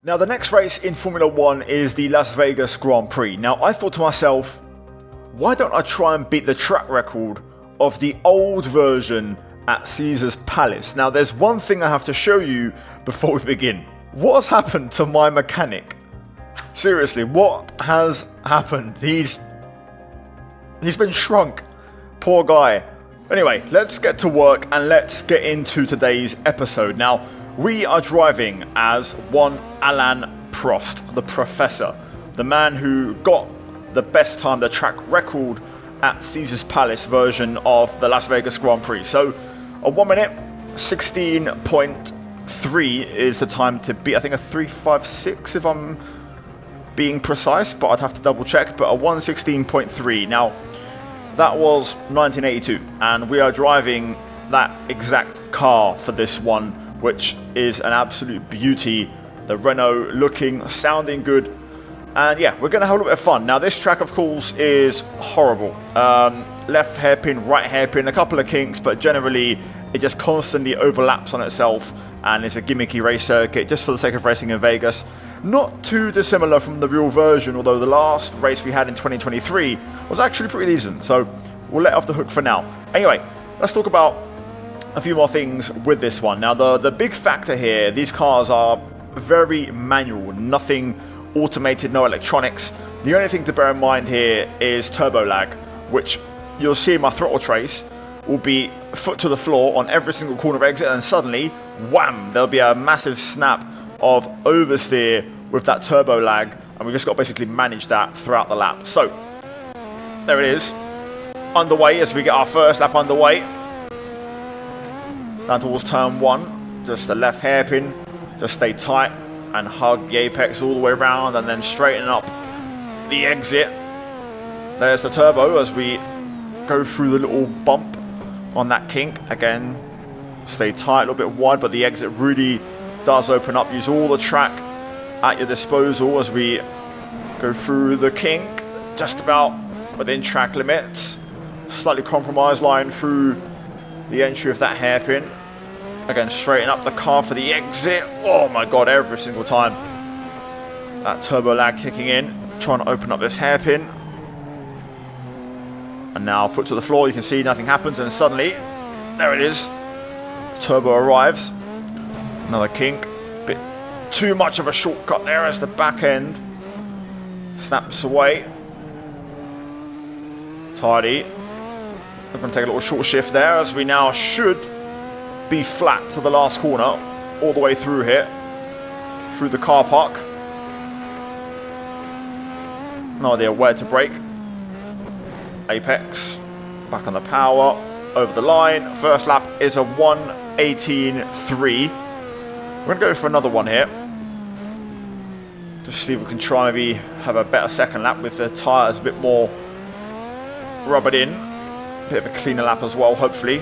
Now the next race in Formula 1 is the Las Vegas Grand Prix. Now I thought to myself, why don't I try and beat the track record of the old version at Caesar's Palace? Now there's one thing I have to show you before we begin. What has happened to my mechanic? Seriously, what has happened? He's been shrunk. Poor guy. Anyway, let's get to work and let's get into today's episode. Now, we are driving as one Alain Prost, the Professor, the man who got the best time, the track record at Caesar's Palace version of the Las Vegas Grand Prix. So, a 1 minute 16.3 is the time to beat. I think a 3:56 if I'm being precise, but I'd have to double check. But a 1:16.3. Now, that was 1982, and we are driving that exact car for this one, which is an absolute beauty. The Renault looking, sounding good, and yeah, we're going to have a little bit of fun. Now this track of course is horrible. Left hairpin, right hairpin, a couple of kinks, but generally it just constantly overlaps on itself, and it's a gimmicky race circuit just for the sake of racing in Vegas. Not too dissimilar from the real version, although the last race we had in 2023 was actually pretty decent, so we'll let off the hook for now. Anyway, let's talk about a few more things with this one. Now the big factor here, these cars are very manual, nothing automated, no electronics. The only thing to bear in mind here is turbo lag, which you'll see in my throttle trace will be foot to the floor on every single corner exit, and suddenly, wham, there'll be a massive snap of oversteer with that turbo lag, and we've just got to basically manage that throughout the lap. So, there it is, underway as we get our first lap underway. Down towards turn 1, just a left hairpin, just stay tight and hug the apex all the way around, and then straighten up the exit. There's the turbo as we go through the little bump on that kink. Again, stay tight, a little bit wide, but the exit really does open up. Use all the track at your disposal as we go through the kink, just about within track limits. Slightly compromised line through the entry of that hairpin. Again, straighten up the car for the exit. Oh my god, every single time that turbo lag kicking in, trying to open up this hairpin. And now foot to the floor, you can see nothing happens, and suddenly there it is, the turbo arrives. Another kink, bit too much of a shortcut there as the back end snaps away. Tidy. We're going to take a little short shift there as we now should be flat to the last corner, all the way through here, through the car park. No idea where to brake. Apex, back on the power, over the line. First lap is a 1:18.3. We're going to go for another one here. Just see if we can try maybe have a better second lap with the tyres a bit more rubbered in. Bit of a cleaner lap as well, hopefully.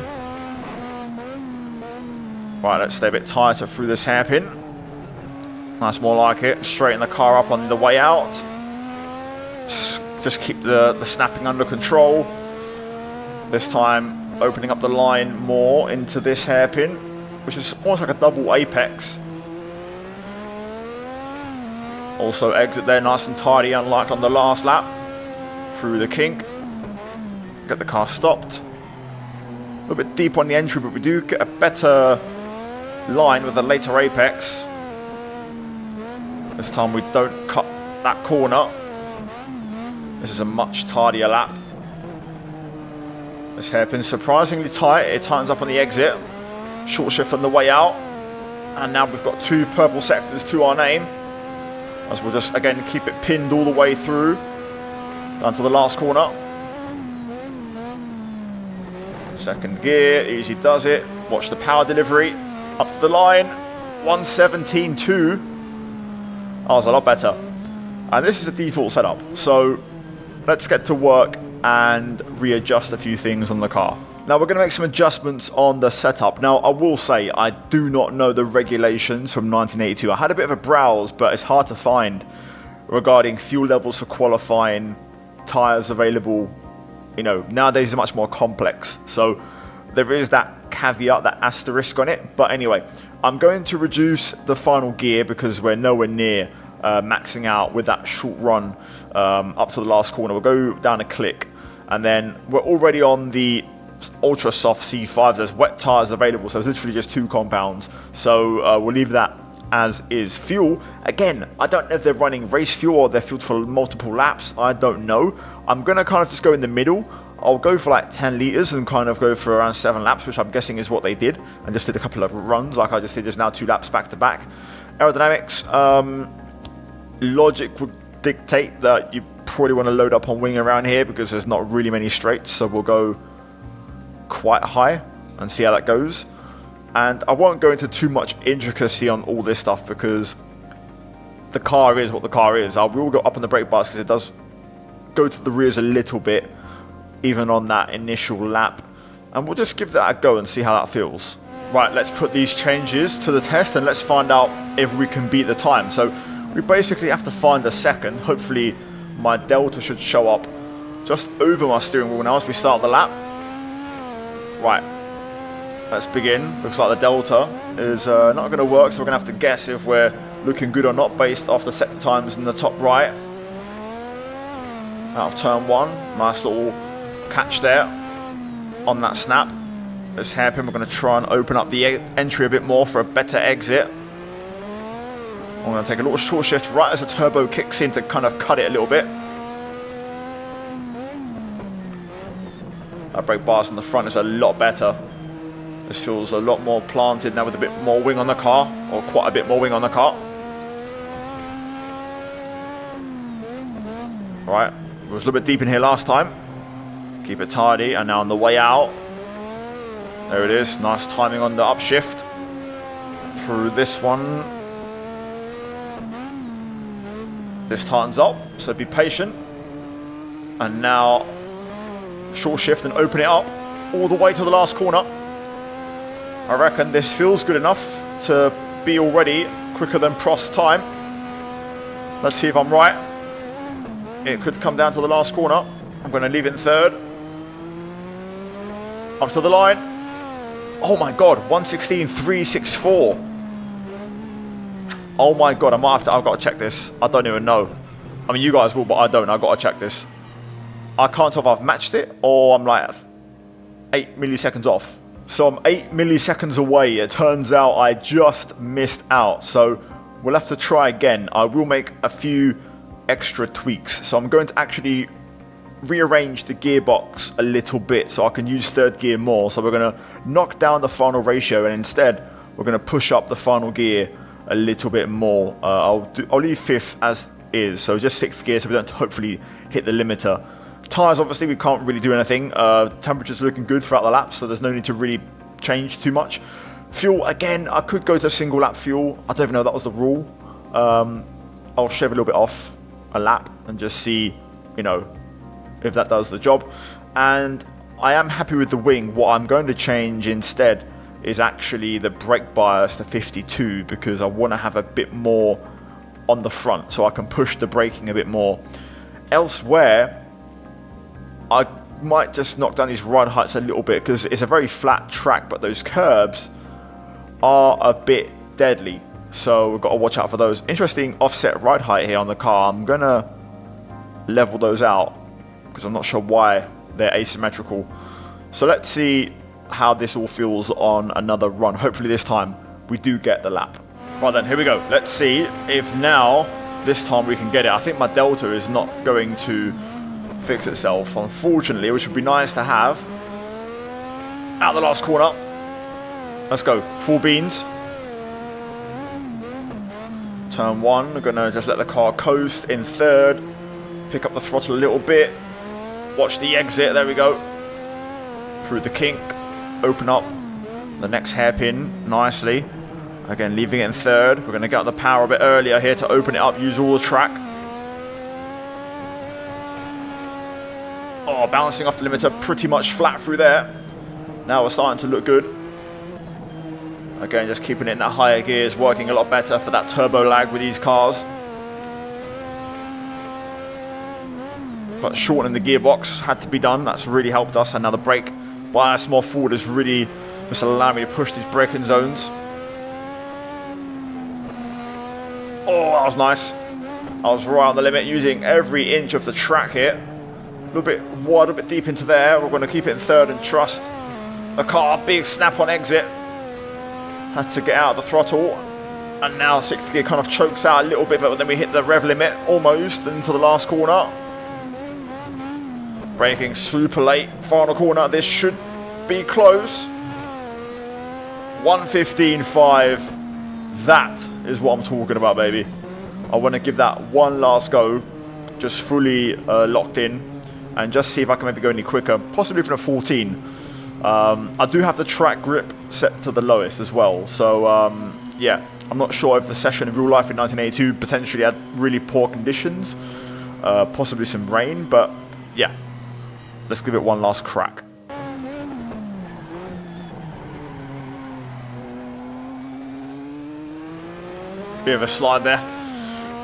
Right, let's stay a bit tighter through this hairpin. That's more like it. Straighten the car up on the way out. Just keep the snapping under control. This time, opening up the line more into this hairpin, which is almost like a double apex. Also exit there nice and tidy, unlike on the last lap. Through the kink. Get the car stopped. A little bit deep on the entry, but we do get a better line with a later apex. This time we don't cut that corner. This is a much tidier lap. This hairpin's surprisingly tight. It tightens up on the exit. Short shift on the way out. And now we've got 2 purple sectors to our name, as we'll just again keep it pinned all the way through down to the last corner. Second gear, easy does it. Watch the power delivery up to the line. 1:17.2. That was a lot better. And this is a default setup, so let's get to work and readjust a few things on the car. Now we're going to make some adjustments on the setup. Now I will say I do not know the regulations from 1982. I had a bit of a browse, but it's hard to find regarding fuel levels for qualifying, tyres available. You know, nowadays it's much more complex. So there is that caveat, that asterisk on it. But anyway, I'm going to reduce the final gear because we're nowhere near maxing out with that short run up to the last corner. We'll go down a click, and then we're already on the ultra soft C5s. There's wet tires available, so it's literally just 2 compounds. So we'll leave that as is. Fuel, again, I don't know if they're running race fuel or they're fueled for multiple laps. I don't know. I'm gonna kind of just go in the middle. I'll go for like 10 litres and kind of go for around 7 laps, which I'm guessing is what they did, and just did a couple of runs like I just did just now, 2 laps back to back. Aerodynamics, logic would dictate that you probably want to load up on wing around here because there's not really many straights, so we'll go quite high and see how that goes. And I won't go into too much intricacy on all this stuff because the car is what the car is. I will go up on the brake bars because it does go to the rears a little bit, even on that initial lap. And we'll just give that a go and see how that feels. Right, let's put these changes to the test and let's find out if we can beat the time. So we basically have to find a second. Hopefully my delta should show up just over my steering wheel now as we start the lap. Right, let's begin. Looks like the delta is not going to work, so we're going to have to guess if we're looking good or not based off the sector times in the top right. Out of turn 1, nice little catch there on that snap. This hairpin, we're going to try and open up the entry a bit more for a better exit. I'm going to take a little short shift right as the turbo kicks in to kind of cut it a little bit. Our brake bars on the front is a lot better. This feels a lot more planted now with a bit more wing on the car, or quite a bit more wing on the car. Right, it was a little bit deep in here last time. Keep it tidy, and now on the way out, there it is. Nice timing on the upshift through this one. This tightens up, so be patient. And now short shift and open it up all the way to the last corner. I reckon this feels good enough to be already quicker than Prost's time. Let's see if I'm right. It could come down to the last corner. I'm going to leave it in third. Up to the line. Oh my god, 1:16.364. Oh my god, I've got to check this. I don't even know. I mean, you guys will, but I don't. I've got to check this. I can't tell if I've matched it or I'm like 8 milliseconds off. So I'm 8 milliseconds away. It turns out I just missed out. So we'll have to try again. I will make a few extra tweaks. So I'm going to actually rearrange the gearbox a little bit so I can use third gear more. So we're going to knock down the final ratio and instead we're going to push up the final gear a little bit more. I'll leave fifth as is, so just sixth gear so we don't hopefully hit the limiter. Tyres, obviously we can't really do anything. Temperature's looking good throughout the lap, so there's no need to really change too much. Fuel, again, I could go to single lap fuel. I don't even know if that was the rule. I'll shave a little bit off a lap and just see, you know, if that does the job. And I am happy with the wing. What I'm going to change instead is actually the brake bias to 52 because I want to have a bit more on the front so I can push the braking a bit more. Elsewhere, I might just knock down these ride heights a little bit because it's a very flat track, but those curbs are a bit deadly, so we've got to watch out for those. Interesting offset ride height here on the car. I'm gonna level those out because I'm not sure why they're asymmetrical. So let's see how this all feels on another run. Hopefully this time we do get the lap. Right then, here we go. Let's see if now this time we can get it. I think my delta is not going to fix itself, unfortunately, which would be nice to have. Out the last corner. Let's go. Full beans. Turn one. We're going to just let the car coast in third. Pick up the throttle a little bit. Watch the exit. There we go. Through the kink. Open up the next hairpin nicely. Again, leaving it in third. We're going to get on the power a bit earlier here to open it up. Use all the track. Oh, bouncing off the limiter pretty much flat through there. Now we're starting to look good. Again, just keeping it in that higher gears, working a lot better for that turbo lag with these cars. But shortening the gearbox had to be done. That's really helped us. And now the brake bias more forward has really This will allow me to push these braking zones. Oh, that was nice. I was right on the limit, using every inch of the track here. A little bit wide, a bit deep into there. We're going to keep it in third and trust the car. Big snap on exit. Had to get out of the throttle. And now sixth gear kind of chokes out a little bit, but then we hit the rev limit almost into the last corner. Braking super late. Final corner. This should be close. 1:15.5. That is what I'm talking about, baby. I want to give that one last go, just fully locked in, and just see if I can maybe go any quicker, possibly even a 14. I do have the track grip set to the lowest as well, so yeah, I'm not sure if the session in real life in 1982 potentially had really poor conditions, possibly some rain, but yeah, let's give it one last crack. Bit of a slide there,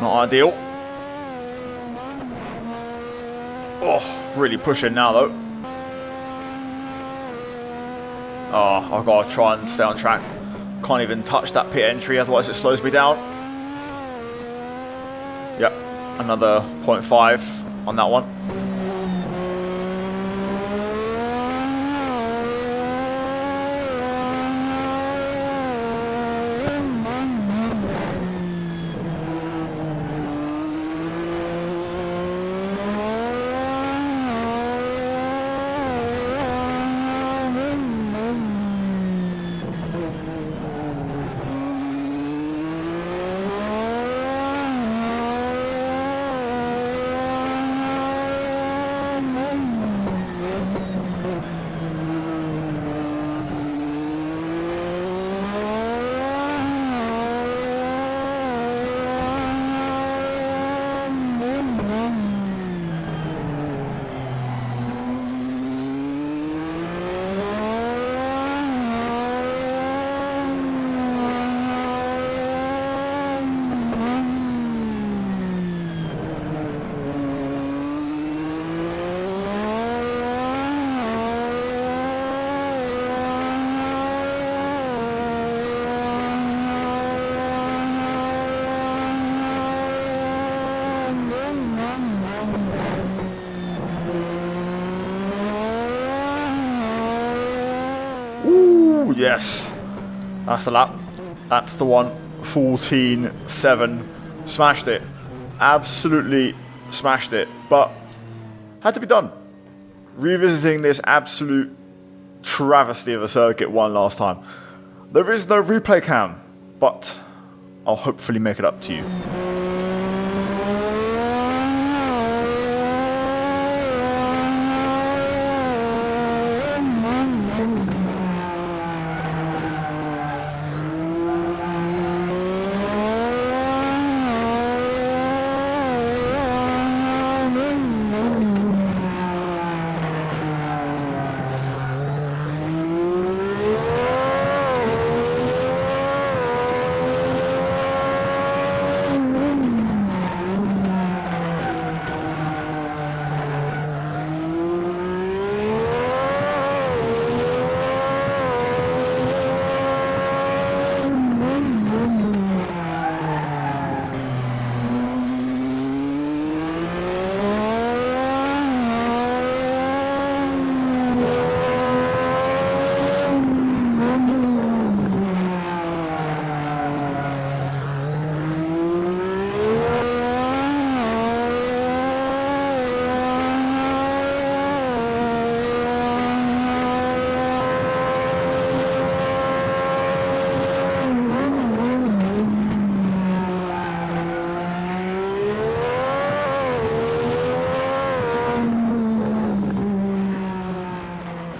not ideal. Oh, really pushing now though. Oh, I've got to try and stay on track. Can't even touch that pit entry, otherwise it slows me down. Yep, another 0.5 on that one. Yes, that's the lap. That's the one. 14.7. Smashed it. Absolutely smashed it. But had to be done. Revisiting this absolute travesty of a circuit one last time. There is no replay cam, but I'll hopefully make it up to you.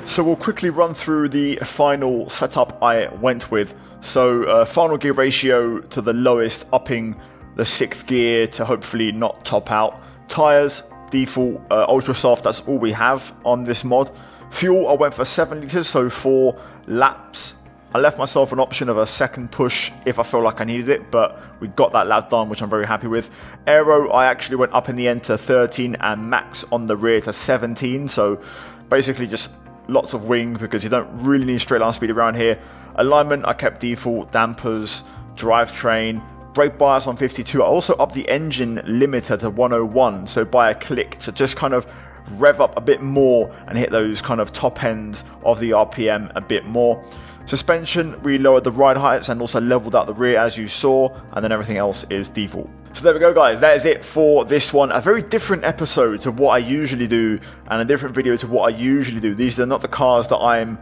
So we'll quickly run through the final setup I went with. So final gear ratio to the lowest, upping the 6th gear to hopefully not top out. Tyres, default, ultra soft, that's all we have on this mod. Fuel, I went for 7 litres, so 4 laps. I left myself an option of a second push if I felt like I needed it, but we got that lap done, which I'm very happy with. Aero, I actually went up in the end to 13 and max on the rear to 17, so basically just lots of wing because you don't really need straight line speed around here. Alignment, I kept default. Dampers, drivetrain, brake bias on 52. I also upped the engine limiter to 101, so by a click, to just kind of rev up a bit more and hit those kind of top ends of the RPM a bit more. Suspension, we lowered the ride heights and also leveled out the rear as you saw, and then everything else is default. So there we go, guys. That is it for this one. A very different episode to what I usually do, and a different video to what I usually do. These are not the cars that I'm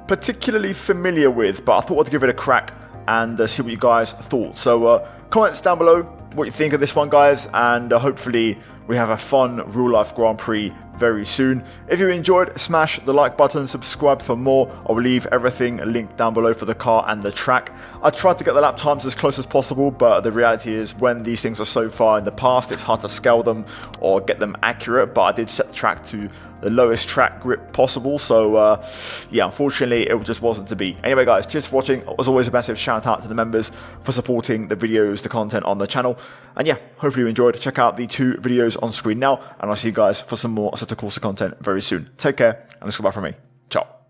particularly familiar with, but I thought I'd give it a crack and see what you guys thought. So comments down below what you think of this one, guys, and hopefully we have a fun real-life Grand Prix very soon. If you enjoyed, smash the like button, subscribe for more. I will leave everything linked down below for the car and the track. I tried to get the lap times as close as possible, but the reality is when these things are so far in the past, it's hard to scale them or get them accurate, but I did set the track to the lowest track grip possible, so yeah, unfortunately it just wasn't to be. Anyway, guys, cheers for watching. As always, a massive shout out to the members for supporting the videos, the content on the channel, and yeah, hopefully you enjoyed. Check out the 2 videos on screen now, and I'll see you guys for some more Assetto Corsa content very soon. Take care, and let's go back from me. Ciao.